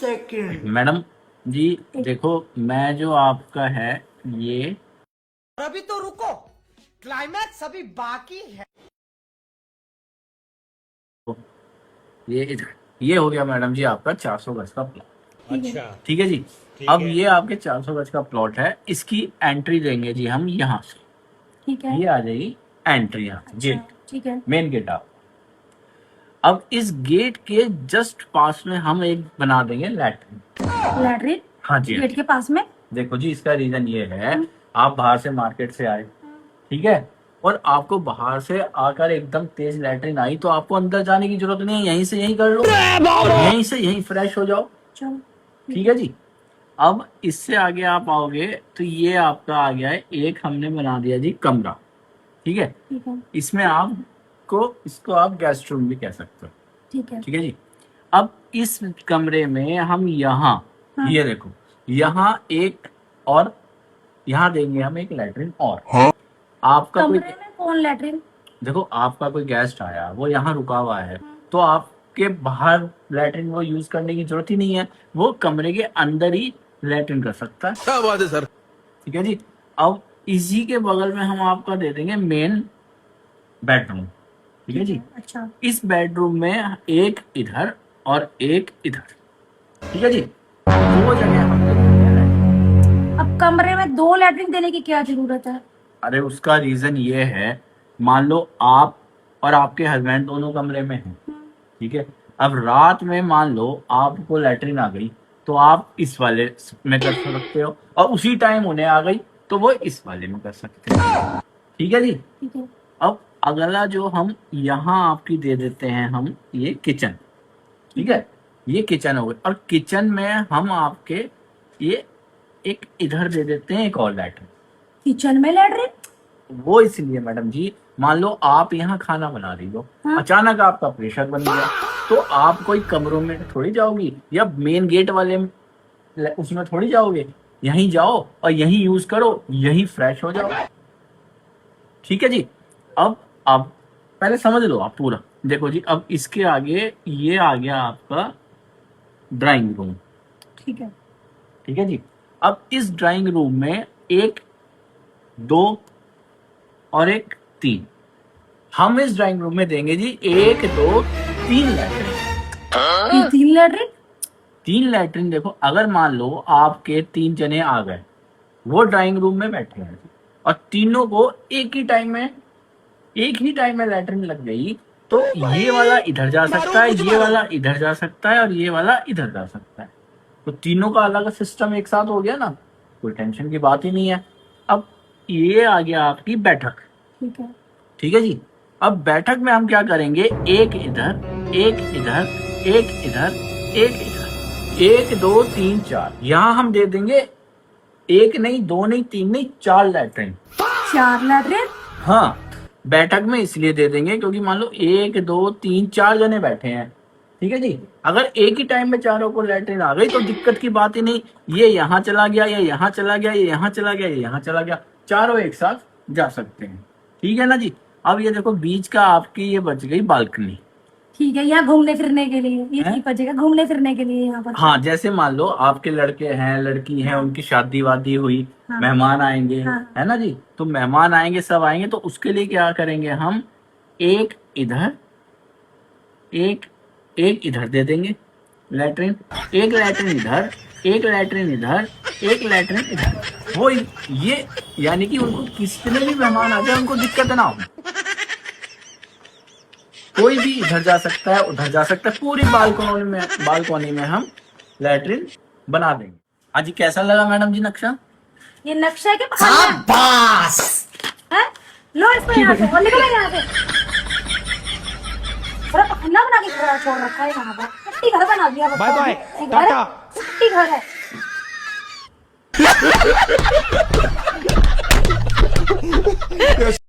Second. Madam जी देखो, मैं जो आपका है ये, अभी तो रुको, क्लाइमैक्स अभी बाकी है। ये हो गया मैडम जी आपका 400 गज का प्लॉट। अच्छा, ठीक है जी। ठीक अब है। ये आपके 400 गज का प्लॉट है, इसकी एंट्री देंगे जी हम यहाँ से। ठीक है। ये आ जाएगी एंट्री, यहाँ अच्छा, गेट, ठीक है। मेन गेट आप। अब इस गेट के जस्ट पास में हम एक बना देंगे लैट्रिन। लैट्रिन हाँ जी, गेट के पास में। देखो जी, इसका रीजन ये है, आप बाहर से मार्केट से आए, ठीक है, और आपको बाहर से आकर एकदम तेज लैट्रिन आई, तो आपको अंदर जाने की जरूरत नहीं है, यहीं से यहीं कर लो, यहीं से यहीं फ्रेश हो जाओ। चलो ठीक है जी। अब इससे आगे आप आओगे तो ये आपका आ गया है, एक हमने बना दिया जी कमरा। ठीक है, ठीक है। इसमें आपको, इसको आप गेस्ट रूम भी कह सकते हो। ठीक है। ठीक है जी। अब इस कमरे में हम यहाँ, हाँ। ये देखो, यहाँ एक और, यहाँ देंगे हम एक लैट्रिन और। आपका कोई, कमरे में कौन लैट्रिन? देखो आपका कोई गेस्ट आया, वो यहाँ रुका हुआ है, तो आपके बाहर लैट्रिन वो यूज करने की जरूरत ही नहीं है, वो कमरे के अंदर ही लैट्रिन कर सकता है। क्या बात है सर। ठीक है जी। अब इसी के बगल में हम आपका दे देंगे मेन बेडरूम। ठीक है जी। अच्छा, इस बेडरूम में एक इधर और एक इधर। ठीक है जी, दो जगह हम दे देंगे लैट्रिन। अब कमरे में 2 लैट्रिन देने की क्या जरूरत है? अरे उसका रीजन ये है, मान लो आप और आपके हस्बैंड दोनों कमरे में हैं, ठीक है, अब रात में मान लो आपको लैट्रिन आ गई, तो आप इस वाले में कर सकते हो, और उसी टाइम उन्हें आ गई तो वो इस वाले में कर सकते हो। ठीक है जी। ठीक है। अब अगला जो हम यहाँ आपकी दे देते हैं हम, ये किचन। ठीक है, ये किचन हो गई, और किचन में हम आपके ये एक इधर दे देते हैं एक और लैट्रिन। किचन में लैट्रिन? वो इसलिए मैडम जी, मान लो आप यहाँ खाना बना रही हो, हाँ। अचानक आपका प्रेशर बन गया, तो आप कोई कमरों में थोड़ी जाओगी, या मेन गेट वाले उसमें थोड़ी जाओगे, यहीं जाओ और यहीं यूज करो, यहीं फ्रेश हो जाओ। ठीक है जी। अब आप पहले समझ लो आप पूरा, देखो जी, अब इसके आगे ये आ गया आपका ड्राइंग रूम। ठीक है। ठीक है जी। अब इस ड्राइंग रूम में 1, 2 और 1, 3, हम इस ड्राइंग रूम में देंगे जी 1, 2, 3 लैट्रिन। ये 3 लैट्रिन? 3 लैट्रिन। देखो अगर मान लो आपके 3 जने आ गए, वो ड्राइंग रूम में बैठे हैं, और तीनों को एक ही टाइम में लैट्रिन लग गई, तो ये वाला इधर जा सकता है, ये वाला इधर जा सकता है, और ये वाला इधर जा सकता है, तो तीनों का अलग सिस्टम एक साथ हो गया ना, कोई टेंशन की बात ही नहीं है। अब ये आ गया आपकी बैठक। ठीक है। ठीक है जी। अब बैठक में हम क्या करेंगे, एक इधर, एक इधर, एक इधर, एक इधर, 1, 2, 3, 4, यहाँ हम दे देंगे 1 नहीं, 2 नहीं, 3 नहीं, 4 लैट्रिन। 4 लैट्रिन? हाँ, बैठक में इसलिए दे देंगे क्योंकि मान लो 1, 2, 3, 4 जने बैठे हैं। ठीक है जी। अगर एक ही टाइम में चारों को लैट्रिन आ गई तो दिक्कत की बात ही नहीं, ये यहाँ चला गया, ये यहाँ चला गया, ये यहाँ चला गया, ये यहाँ चला गया, चारों एक साथ जा सकते हैं। ठीक है ना जी। अब ये देखो बीच का आपकी ये बच गई बालकनी। ठीक है, यहाँ घूमने फिरने के लिए ये ठीक बचेगा, घूमने फिरने के लिए यहाँ पर। हाँ, जैसे मान लो आपके लड़के हैं, लड़की है, उनकी शादी वादी हुई, हाँ। मेहमान आएंगे, हाँ। है ना जी, तो मेहमान आएंगे, सब आएंगे, तो उसके लिए क्या करेंगे हम, एक इधर, एक इधर दे देंगे लैट्रिन, एक लैट्रिन इधर, एक लैट्रिन इधर, एक लैट्रिन इधर। वो ये यानी कि उनको कितने भी मेहमान आ जाए उनको दिक्कत ना हो, कोई भी इधर जा सकता है, उधर जा सकता है, पूरी बालकोनी में हम लैट्रिन बना देंगे। आज कैसा लगा मैडम जी नक्शा? ये नक्शा है क्या? शाबाश! लो इसको यहाँ से, और निकलो यहाँ से। पूरा पखन्ना बना के छोड़ रखा है यहाँ पर, मिट्टी घर बना दिया। Bye bye, tata. मिट्टी घर है।